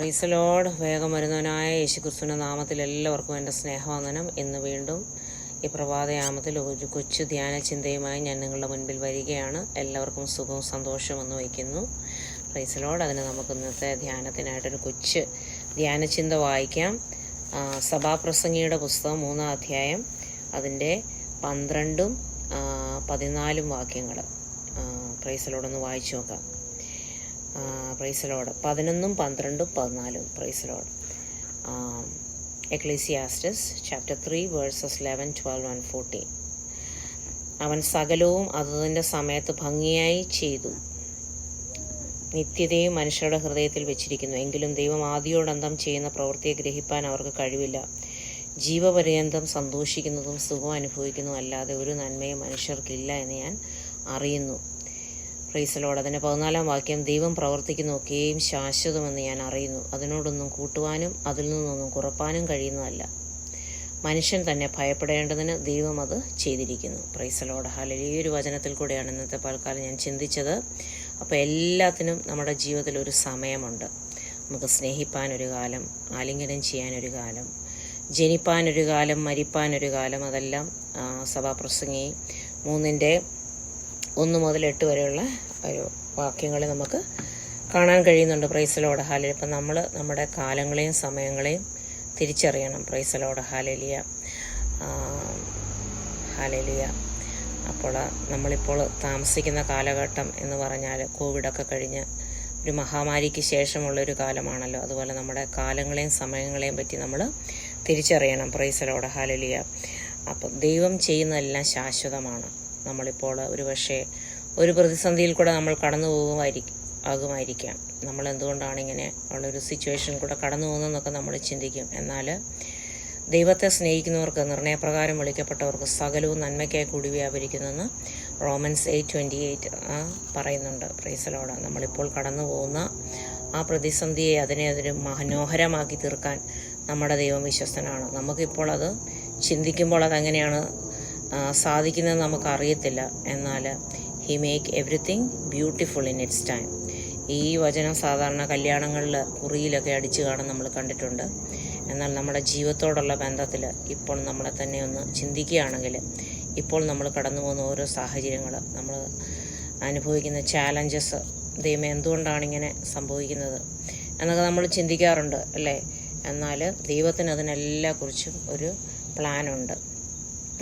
Price the Lord. വേഗം വരുന്നവനായ യേശുക്രിസ്തുവിന്റെ നാമത്തിൽ എല്ലാവർക്കും എൻ്റെ സ്നേഹവന്ദനം. ഇന്ന് വീണ്ടും ഈ പ്രഭാതയാമത്തിൽ ഒരു കൊച്ചു ധ്യാന ചിന്തയുമായി ഞാൻ നിങ്ങളുടെ മുൻപിൽ വരികയാണ്. എല്ലാവർക്കും സുഖവും സന്തോഷവും എന്ന് വയ്ക്കുന്നു. Price the Lord. അതിന് നമുക്ക് ഇന്നത്തെ ധ്യാനത്തിനായിട്ടൊരു കൊച്ചു ധ്യാനചിന്ത വായിക്കാം. സഭാപ്രസംഗിയുടെ പുസ്തകം 3-ാം അധ്യായം, അതിൻ്റെ 12-ഉം 14-ഉം വാക്യങ്ങൾ. പ്രൈസ് ദി ലോർഡ് ഒന്ന് വായിച്ചു നോക്കാം. Price the Lord. 11, 12, 14. Price the Lord. Ecclesiastes chapter 3 versus 11, 12 and 14. അവൻ സകലവും അതതിൻ്റെ സമയത്ത് ഭംഗിയായി ചെയ്തു. നിത്യതയും മനുഷ്യരുടെ ഹൃദയത്തിൽ വെച്ചിരിക്കുന്നു. എങ്കിലും ദൈവം ആദിയോടന്തം ചെയ്യുന്ന പ്രവൃത്തിയെ ഗ്രഹിപ്പാൻ അവർക്ക് കഴിവില്ല. ജീവപര്യന്തം സന്തോഷിക്കുന്നതും സുഖം അനുഭവിക്കുന്നതും അല്ലാതെ ഒരു നന്മയും മനുഷ്യർക്കില്ല എന്ന് ഞാൻ അറിയുന്നു. Price the Lord. അതിൻ്റെ 14-ാം വാക്യം, ദൈവം പ്രവർത്തിക്കുന്നതൊക്കെയും ശാശ്വതമെന്ന് ഞാൻ അറിയുന്നു. അതിനോടൊന്നും കൂട്ടുവാനും അതിൽ നിന്നൊന്നും കുറപ്പാനും കഴിയുന്നതല്ല. മനുഷ്യൻ തന്നെ ഭയപ്പെടേണ്ടതിന് ദൈവം അത് ചെയ്തിരിക്കുന്നു. Price the Lord. ഹല്ലേലൂയ. ഈ ഒരു വചനത്തിൽ കൂടെയാണ് ഇന്നത്തെ പൽക്കാലം ഞാൻ ചിന്തിച്ചത്. അപ്പോൾ എല്ലാത്തിനും നമ്മുടെ ജീവിതത്തിൽ ഒരു സമയമുണ്ട്. നമുക്ക് സ്നേഹിപ്പാനൊരു കാലം, ആലിംഗനം ചെയ്യാനൊരു കാലം, ജനിപ്പാനൊരു കാലം, മരിപ്പാനൊരു കാലം. അതെല്ലാം സഭാപ്രസംഗി 3-ന്റെ 1 മുതൽ 8 വരെയുള്ള ഒരു വാക്യങ്ങളെ നമുക്ക് കാണാൻ കഴിയുന്നുണ്ട്. Price the Lord. ഹല്ലേലൂയ. ഇപ്പം നമ്മൾ നമ്മുടെ കാലങ്ങളെയും സമയങ്ങളെയും തിരിച്ചറിയണം. Price the Lord. Hallelujah. Hallelujah. അപ്പോൾ നമ്മളിപ്പോൾ താമസിക്കുന്ന കാലഘട്ടം എന്ന് പറഞ്ഞാൽ കോവിഡൊക്കെ കഴിഞ്ഞ് ഒരു മഹാമാരിക്ക് ശേഷമുള്ളൊരു കാലമാണല്ലോ. അതുപോലെ നമ്മുടെ കാലങ്ങളെയും സമയങ്ങളെയും പറ്റി നമ്മൾ തിരിച്ചറിയണം. Price the Lord. ഹല്ലേലൂയ. അപ്പം ദൈവം ചെയ്യുന്നതെല്ലാം ശാശ്വതമാണ്. നമ്മളിപ്പോൾ ഒരു പ്രതിസന്ധിയിൽ കൂടെ നമ്മൾ കടന്നു ആകുമായിരിക്കാം. നമ്മൾ എന്തുകൊണ്ടാണ് ഇങ്ങനെ ഉള്ളൊരു സിറ്റുവേഷൻ കൂടെ കടന്നു പോകുന്നതെന്നൊക്കെ നമ്മൾ ചിന്തിക്കും. എന്നാൽ ദൈവത്തെ സ്നേഹിക്കുന്നവർക്ക്, നിർണയപ്രകാരം വിളിക്കപ്പെട്ടവർക്ക് സകലവും നന്മയ്ക്കായി കൂടി വ്യാപരിക്കുന്നെന്ന് റോമൻസ് 8:28 പറയുന്നുണ്ട്. Price the Lord. നമ്മളിപ്പോൾ കടന്നു പോകുന്ന ആ പ്രതിസന്ധിയെ അതിനെ മനോഹരമാക്കി തീർക്കാൻ നമ്മുടെ ദൈവം വിശ്വസ്തനാണ്. നമുക്കിപ്പോൾ അത് ചിന്തിക്കുമ്പോൾ അതെങ്ങനെയാണ് സാധിക്കുന്നത് നമുക്കറിയത്തില്ല. എന്നാൽ he make everything beautiful in its time. ഈ വചനം സാധാരണ കല്യാണങ്ങളിൽ കുറിയിലൊക്കെ അടിച്ചു കാണാൻ നമ്മൾ കണ്ടിട്ടുണ്ട്. എന്നാൽ നമ്മുടെ ജീവിതത്തോടുള്ള ബന്ധത്തിൽ ഇപ്പോൾ നമ്മളെ തന്നെ ഒന്ന് ചിന്തിക്കുകയാണെങ്കിൽ, ഇപ്പോൾ നമ്മൾ കടന്നു പോകുന്ന ഓരോ സാഹചര്യങ്ങൾ, നമ്മൾ അനുഭവിക്കുന്ന ചാലഞ്ചസ്, ദൈവം എന്തുകൊണ്ടാണ് ഇങ്ങനെ സംഭവിക്കുന്നത് എന്നൊക്കെ നമ്മൾ ചിന്തിക്കാറുണ്ട് അല്ലേ. എന്നാൽ ദൈവത്തിന് അതിനെല്ലാം കുറിച്ചും ഒരു പ്ലാനുണ്ട്.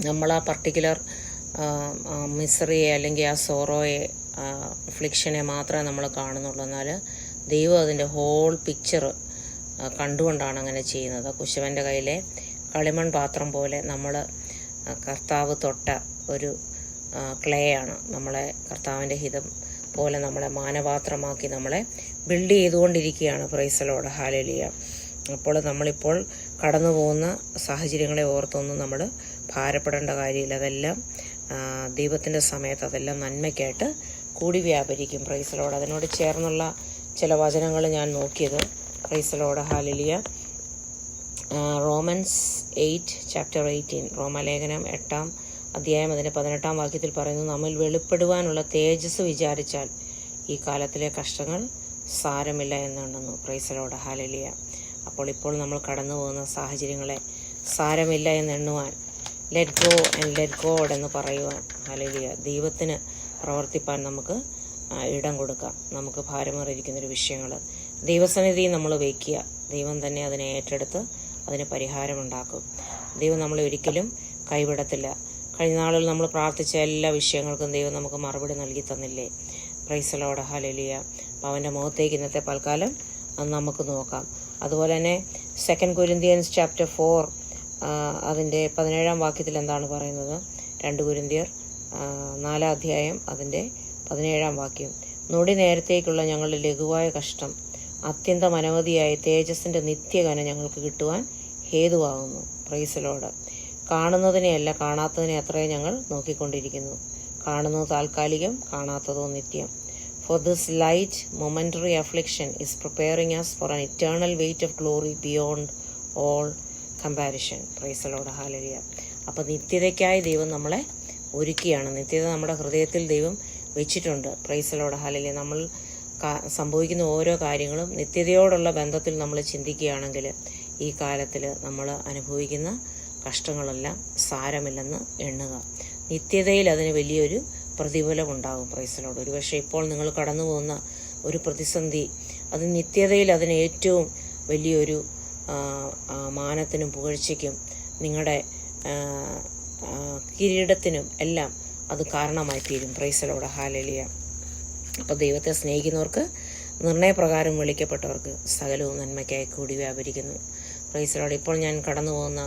നമ്മൾ ആ പർട്ടിക്കുലർ മിസറിയെ അല്ലെങ്കിൽ ആ സോറോയെ, അഫ്ലിക്ഷനെ മാത്രമേ നമ്മൾ കാണുന്നുള്ളൂ. എന്നാൽ ദൈവം അതിൻ്റെ ഹോൾ പിക്ചർ കണ്ടുകൊണ്ടാണ് അങ്ങനെ ചെയ്യുന്നത്. കുശവൻ്റെ കയ്യിലെ കളിമൺ പാത്രം പോലെ നമ്മൾ കർത്താവ് തൊട്ട ഒരു ക്ലേ ആണ്. നമ്മളെ കർത്താവിൻ്റെ ഹിതം പോലെ നമ്മളെ മാനപാത്രമാക്കി നമ്മളെ ബിൽഡ് ചെയ്തുകൊണ്ടിരിക്കുകയാണ്. Price the Lord. ഹല്ലേലൂയ. അപ്പോൾ നമ്മളിപ്പോൾ കടന്നു പോകുന്ന സാഹചര്യങ്ങളെ ഓർത്തൊന്നും നമ്മൾ ഭാരപ്പെടേണ്ട കാര്യമില്ല. അതെല്ലാം ദൈവത്തിൻ്റെ സമയത്ത് അതെല്ലാം നന്മയ്ക്കായിട്ട് കൂടി വ്യാപരിക്കും. Price the Lord. അതിനോട് ചേർന്നുള്ള ചില വചനങ്ങൾ ഞാൻ നോക്കിയത്. Praise the Lord. Hallelujah. Romans 8 chapter 18, റോമലേഖനം 8-ാം അധ്യായം അതിൻ്റെ 18-ാം വാക്യത്തിൽ പറയുന്നു, നമ്മൾ വെളിപ്പെടുവാനുള്ള തേജസ് വിചാരിച്ചാൽ ഈ കാലത്തിലെ കഷ്ടങ്ങൾ സാരമില്ല എന്നുണ്ടെന്നു. Praise the Lord. ഹല്ലേലൂയ. അപ്പോൾ നമ്മൾ കടന്നു പോകുന്ന സാഹചര്യങ്ങളെ സാരമില്ല എന്നെണ്ണുവാൻ, let go and let God എന്ന് പറയുവാൻ, ഹല്ലേലൂയ, ദൈവത്തിന് പ്രവർത്തിപ്പാൻ നമുക്ക് ഇടം കൊടുക്കാം. നമുക്ക് ഭാരമേറിയിരിക്കുന്നൊരു വിഷയങ്ങൾ ദൈവസന്നിധി നമ്മൾ വയ്ക്കുക. ദൈവം തന്നെ അതിനെ ഏറ്റെടുത്ത് അതിന് പരിഹാരമുണ്ടാക്കും. ദൈവം നമ്മളെ ഒരിക്കലും കൈവിടത്തില്ല. കഴിഞ്ഞ നാളിൽ നമ്മൾ പ്രാർത്ഥിച്ച എല്ലാ വിഷയങ്ങൾക്കും ദൈവം നമുക്ക് മറുപടി നൽകി തന്നില്ലേ. Price the Lord. ഹല്ലേലൂയ. അപ്പോൾ അവൻ്റെ മുഖത്തേക്ക് ഇന്നത്തെ പൽക്കാലം നമുക്ക് നോക്കാം. അതുപോലെ തന്നെ 2 കൊരിന്ത്യൻസ് ചാപ്റ്റർ 4 അതിൻ്റെ 17-ാം വാക്യത്തിൽ എന്താണ് പറയുന്നത്? 2 കൊരിന്ത്യർ 4-ാം അധ്യായം അതിൻ്റെ 17-ാം വാക്യം, നൊടി നേരത്തേക്കുള്ള ഞങ്ങളുടെ ലഘുവായ കഷ്ടം അത്യന്തം അനവധിയായ തേജസ്സിൻ്റെ നിത്യഘന ഞങ്ങൾക്ക് കിട്ടുവാൻ ഹേതുവാകുന്നു. Praise the lord. കാണുന്നതിനെയല്ല കാണാത്തതിനെ അത്രയും ഞങ്ങൾ നോക്കിക്കൊണ്ടിരിക്കുന്നു. കാണുന്നത് താൽക്കാലികം, കാണാത്തതോ നിത്യം. For this light momentary affliction is preparing us for an eternal weight of glory beyond all comparison. Praise the Lord. Hallelujah. അപ്പോൾ നിത്യതയ്ക്കായി ദൈവം നമ്മളെ ഒരുക്കിയാണ്. നിത്യത നമ്മുടെ ഹൃദയത്തിൽ ദൈവം വെച്ചിട്ടുണ്ട്. Price the Lord. ഹല്ലേലൂയ. നമ്മൾ സംഭവിക്കുന്ന ഓരോ കാര്യങ്ങളും നിത്യതയോടുള്ള ബന്ധത്തിൽ നമ്മൾ ചിന്തിക്കുകയാണെങ്കിൽ ഈ കാലത്തിൽ നമ്മൾ അനുഭവിക്കുന്ന കഷ്ടങ്ങളെല്ലാം സാരമില്ലെന്ന് എണ്ണുക. നിത്യതയിൽ അതിന് വലിയൊരു പ്രതിഫലം ഉണ്ടാകും. പ്രൈസലോട്. ഒരുപക്ഷെ ഇപ്പോൾ നിങ്ങൾ കടന്നു പോകുന്ന ഒരു പ്രതിസന്ധി, അത് നിത്യതയിൽ അതിന് ഏറ്റവും വലിയൊരു മാനത്തിനും പുകഴ്ചയ്ക്കും നിങ്ങളുടെ കിരീടത്തിനും എല്ലാം അത് കാരണമായി തീരും. പ്രൈസലോട്. ഹല്ലേലൂയ. അപ്പോൾ ദൈവത്തെ സ്നേഹിക്കുന്നവർക്ക്, നിർണയപ്രകാരം വിളിക്കപ്പെട്ടവർക്ക് സകലവും നന്മയ്ക്കായി കൂടി വ്യാപരിക്കുന്നു. പ്രൈസലോട്. ഇപ്പോൾ ഞാൻ കടന്നു പോകുന്ന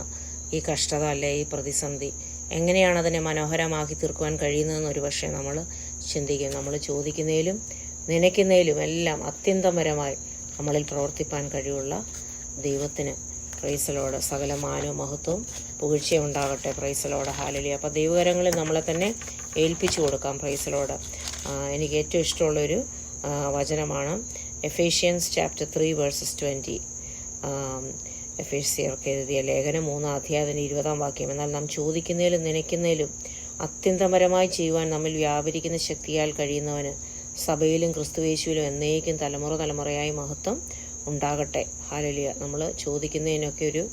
ഈ കഷ്ടത അല്ലെ ഈ പ്രതിസന്ധി എങ്ങനെയാണ് അതിനെ മനോഹരമാക്കി തീർക്കുവാൻ കഴിയുന്നതെന്ന് ഒരുപക്ഷെ നമ്മൾ ചിന്തിക്കും. നമ്മൾ ചോദിക്കുന്നതിലും നനയ്ക്കുന്നതിലും എല്ലാം അത്യന്തപരമായി നമ്മളിൽ പ്രവർത്തിപ്പാൻ കഴിവുള്ള ദൈവത്തിന് പ്രൈസലോട് സകല മാനവും മഹത്വവും പുകഴ്ചയും ഉണ്ടാകട്ടെ. പ്രൈസലോട്. ഹല്ലേലൂയ. അപ്പോൾ ദൈവകരങ്ങളിൽ നമ്മളെ തന്നെ ഏൽപ്പിച്ചു കൊടുക്കാം. പ്രൈസലോട്. എനിക്ക് ഏറ്റവും ഇഷ്ടമുള്ളൊരു വചനമാണ് എഫേഷ്യൻസ് ചാപ്റ്റർ 3 വേഴ്സസ് 20. എഫേസ്യർക്ക് എഴുതിയ ലേഖനം 3-ാം അധ്യായം 20-ാം വാക്യം. എന്നാൽ നാം ചോദിക്കുന്നതിലും നനയ്ക്കുന്നതിലും അത്യന്തപരമായി ചെയ്യുവാൻ നമ്മിൽ വ്യാപരിക്കുന്ന ശക്തിയാൽ കഴിയുന്നവന് സഭയിലും ക്രിസ്തുയേശുവിലും എന്നേക്കും തലമുറയായി മഹത്വം ഉണ്ടാകട്ടെ. ഹല്ലേലൂയ. നമ്മൾ ചോദിക്കുന്നതിനൊക്കെ ഒരു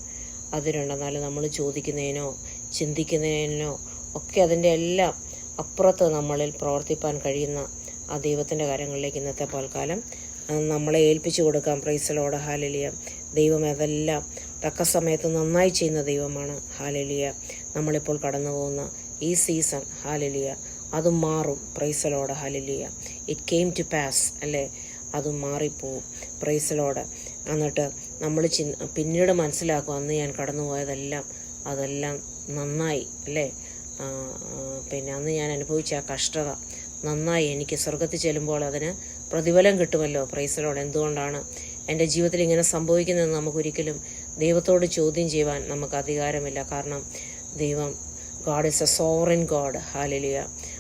അതിരുണ്ട്. എന്നാലും നമ്മൾ ചോദിക്കുന്നതിനോ ചിന്തിക്കുന്നതിനോ ഒക്കെ അതിൻ്റെ എല്ലാം അപ്പുറത്ത് നമ്മളിൽ പ്രവർത്തിപ്പാൻ കഴിയുന്ന ആ ദൈവത്തിൻ്റെ കാര്യങ്ങളിലേക്ക് ഇന്നത്തെ പൽക്കാലം നമ്മളെ ഏൽപ്പിച്ചു കൊടുക്കാം. പ്രൈസലോട്. ഹല്ലേലൂയ. ദൈവം അതെല്ലാം തക്ക സമയത്ത് നന്നായി ചെയ്യുന്ന ദൈവമാണ്. ഹല്ലേലൂയ. നമ്മളിപ്പോൾ കടന്നു പോകുന്ന ഈ സീസൺ, ഹല്ലേലൂയ, അതും മാറും. Praise the lord. Hallelujah. It came to pass അല്ലേ, അതും മാറിപ്പോവും. പ്രൈസലോട്. എന്നിട്ട് നമ്മൾ പിന്നീട് മനസ്സിലാക്കും അന്ന് ഞാൻ കടന്നു പോയതെല്ലാം അതെല്ലാം നന്നായി അല്ലേ. പിന്നെ അന്ന് ഞാൻ അനുഭവിച്ച ആ കഷ്ടത നന്നായി എനിക്ക് സ്വർഗത്തിൽ ചെല്ലുമ്പോൾ അതിന് പ്രതിഫലം കിട്ടുമല്ലോ. പ്രൈസലോട്. എന്തുകൊണ്ടാണ് എൻ്റെ ജീവിതത്തിൽ ഇങ്ങനെ സംഭവിക്കുന്നതെന്ന് നമുക്കൊരിക്കലും ദൈവത്തോട് ചോദ്യം ചെയ്യുവാൻ നമുക്ക് അധികാരമില്ല. കാരണം ദൈവം God is A sovereign God. Hallelujah.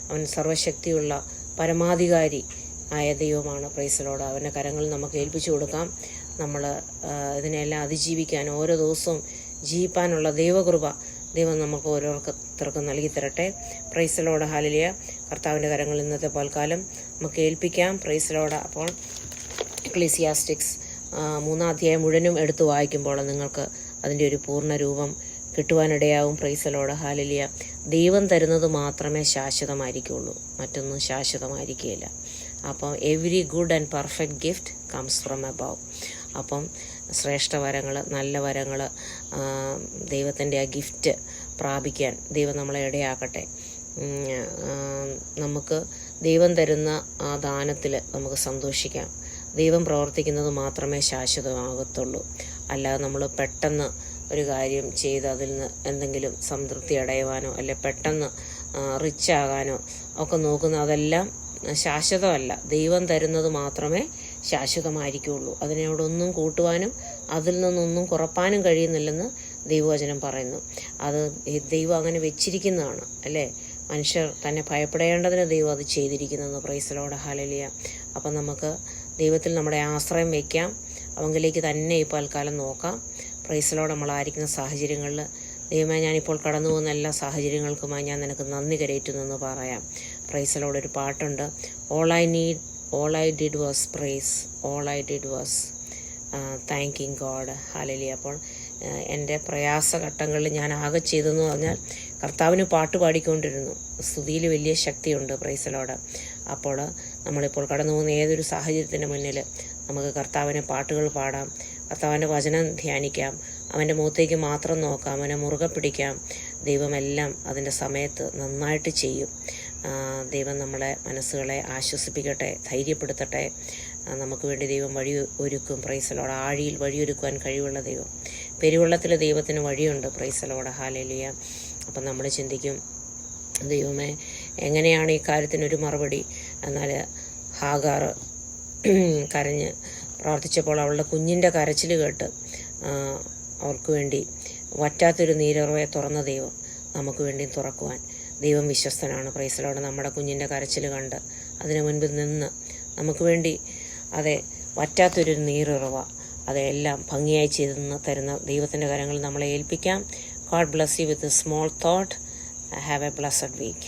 അവൻ സർവശക്തിയുള്ള പരമാധികാരി ആയ ദൈവമാണ്. പ്രൈസലോട്. അവൻ്റെ കരങ്ങളിൽ നമുക്ക് ഏൽപ്പിച്ചു കൊടുക്കാം. നമ്മൾ ഇതിനെല്ലാം അതിജീവിക്കാൻ ഓരോ ദിവസവും ജീവിക്കാനുള്ള ദൈവകൃപ ദൈവം നമുക്ക് ഓരോരുത്തർക്കും നൽകി തരട്ടെ. പ്രൈസലോട്. ഹല്ലേലൂയ. കർത്താവിൻ്റെ കരങ്ങളിൽ ഇന്നത്തെ പൽക്കാലം നമുക്ക് ഏൽപ്പിക്കാം. പ്രൈസലോട്. അപ്പോൾ എക്ലീസിയാസ്റ്റിക്സ് 3-ാം അധ്യായം മുഴുവനും എടുത്തു വായിക്കുമ്പോൾ നിങ്ങൾക്ക് അതിൻ്റെ ഒരു പൂർണ്ണ രൂപം കിട്ടുവാനിടയാവും. പ്രൈസലോട്. ഹല്ലേലൂയ. ദൈവം തരുന്നത് മാത്രമേ ശാശ്വതമായിരിക്കുള്ളൂ, മറ്റൊന്നും ശാശ്വതമായിരിക്കുകയില്ല. അപ്പം every good and perfect gift comes from above. അപ്പം ശ്രേഷ്ഠ വരങ്ങൾ, നല്ല വരങ്ങൾ, ദൈവത്തിൻ്റെ ആ ഗിഫ്റ്റ് പ്രാപിക്കാൻ ദൈവം നമ്മളെ ഇടയാക്കട്ടെ. നമുക്ക് ദൈവം തരുന്ന ആ ദാനത്തിൽ നമുക്ക് സന്തോഷിക്കാം. ദൈവം പ്രവർത്തിക്കുന്നത് മാത്രമേ ശാശ്വതമാകത്തുള്ളൂ. അല്ലാതെ നമ്മൾ പെട്ടെന്ന് ഒരു കാര്യം ചെയ്ത് അതിൽ നിന്ന് എന്തെങ്കിലും സംതൃപ്തി അടയുവാനോ അല്ലെ പെട്ടെന്ന് റിച്ച് ആകാനോ ഒക്കെ നോക്കുന്ന അതെല്ലാം ശാശ്വതമല്ല. ദൈവം തരുന്നത് മാത്രമേ ശാശ്വതമായിരിക്കുള്ളൂ. അതിനോടൊന്നും കൂട്ടുവാനും അതിൽ നിന്നൊന്നും കുറപ്പാനും കഴിയുന്നില്ലെന്ന് ദൈവവചനം പറയുന്നു. അത് ദൈവം അങ്ങനെ വെച്ചിരിക്കുന്നതാണ് അല്ലേ. മനുഷ്യർ തന്നെ ഭയപ്പെടേണ്ടതിന് ദൈവം അത് ചെയ്തിരിക്കുന്നത്. പ്രൈസലോട്. ഹല്ലേലൂയ. അപ്പം നമുക്ക് ദൈവത്തിൽ നമ്മുടെ ആശ്രയം വയ്ക്കാം. അവങ്കിലേക്ക് തന്നെ ഇപ്പോൾ അൽക്കാലം നോക്കാം. പ്രൈസലോട്. നമ്മളായിരിക്കുന്ന സാഹചര്യങ്ങളിൽ ദൈവമേ, ഞാനിപ്പോൾ കടന്നു പോകുന്ന എല്ലാ സാഹചര്യങ്ങൾക്കുമായി ഞാൻ നിനക്ക് നന്ദി കരയറ്റുന്നെന്ന് പറയാം. പ്രൈസലോട്. ഒരു പാട്ടുണ്ട്, all I did was praise, all I did was thanking God. Hallelujah. അപ്പോൾ എൻ്റെ പ്രയാസഘട്ടങ്ങളിൽ ഞാൻ ആകെ ചെയ്തെന്ന് പറഞ്ഞാൽ കർത്താവിന് പാട്ട് പാടിക്കൊണ്ടിരുന്നു. സ്തുതിയിൽ വലിയ ശക്തിയുണ്ട്. പ്രൈസലോട്. അപ്പോൾ നമ്മളിപ്പോൾ കടന്നു പോകുന്ന ഏതൊരു സാഹചര്യത്തിന് മുന്നിൽ നമുക്ക് കർത്താവിന് പാട്ടുകൾ പാടാം, കർത്താവിൻ്റെ വചനം ധ്യാനിക്കാം, അവൻ്റെ മുഖത്തേക്ക് മാത്രം നോക്കാം, അവനെ മുറുകെ പിടിക്കാം. ദൈവമെല്ലാം അതിൻ്റെ സമയത്ത് നന്നായിട്ട് ചെയ്യും. ദൈവം നമ്മളെ മനസ്സുകളെ ആശ്വസിപ്പിക്കട്ടെ, ധൈര്യപ്പെടുത്തട്ടെ. നമുക്ക് വേണ്ടി ദൈവം വഴി ഒരുക്കും. പ്രൈസലോട്. ആഴിയിൽ വഴിയൊരുക്കുവാൻ കഴിവുള്ള ദൈവം. പെരുവെള്ളത്തിൽ ദൈവത്തിന് വഴിയുണ്ട്. പ്രൈസലോട്. ഹല്ലേലൂയ. അപ്പം നമ്മൾ ചിന്തിക്കും, ദൈവമേ, എങ്ങനെയാണ് ഈ കാര്യത്തിനൊരു മറുപടി? എന്നാൽ ഹാഗാർ കരഞ്ഞ് പ്രാർത്ഥിച്ചപ്പോൾ അവളുടെ കുഞ്ഞിൻ്റെ കരച്ചിൽ കേട്ട് അവർക്ക് വേണ്ടി വറ്റാത്തൊരു നീരുറവയെ തുറന്ന ദൈവം നമുക്ക് വേണ്ടി തുറക്കുവാൻ ദൈവം വിശ്വസ്തനാണ്. പ്രൈസലോട്. നമ്മുടെ കുഞ്ഞിൻ്റെ കരച്ചിൽ കണ്ട് അതിനു മുൻപിൽ നിന്ന് നമുക്ക് വേണ്ടി അതെ വറ്റാത്തൊരു നീരുറവ അതെല്ലാം ഭംഗിയായി ചെയ്ത് തരുന്ന ദൈവത്തിൻ്റെ കരങ്ങളിൽ നമ്മളെ ഏൽപ്പിക്കാം. God bless you with a small thought. Have a blessed week.